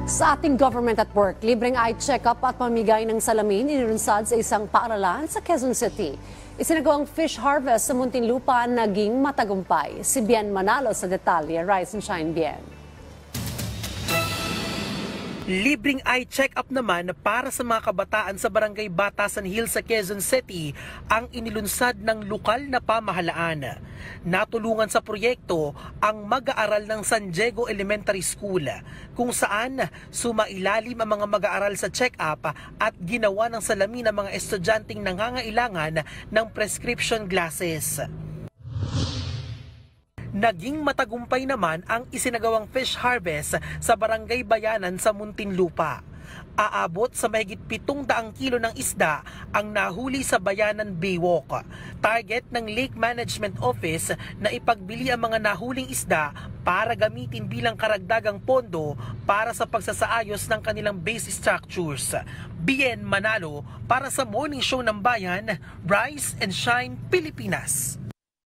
Sa ating government at work, libreng eye check-up at pamigay ng salamin inilunsad sa isang paaralan sa Quezon City. Isinagawang fish harvest sa Muntinlupa naging matagumpay. Si Bien Manalo sa detalye. Rise and shine, Bien. Libreng eye check-up naman para sa mga kabataan sa Barangay Batasan Hills sa Quezon City ang inilunsad ng lokal na pamahalaan. Natulungan sa proyekto ang mag-aaral ng San Diego Elementary School kung saan sumailalim ang mga mag-aaral sa check-up at ginawa ng salamin ang mga estudyanteng nangangailangan ng prescription glasses. Naging matagumpay naman ang isinagawang fish harvest sa Barangay Bayanan sa Muntinlupa. Aabot sa mahigit 700 kilo ng isda ang nahuli sa Bayanan Baywalk. Target ng Lake Management Office na ipagbili ang mga nahuling isda para gamitin bilang karagdagang pondo para sa pagsasaayos ng kanilang base structures. Bien Manalo para sa Morning Show ng Bayan, Rise and Shine, Pilipinas.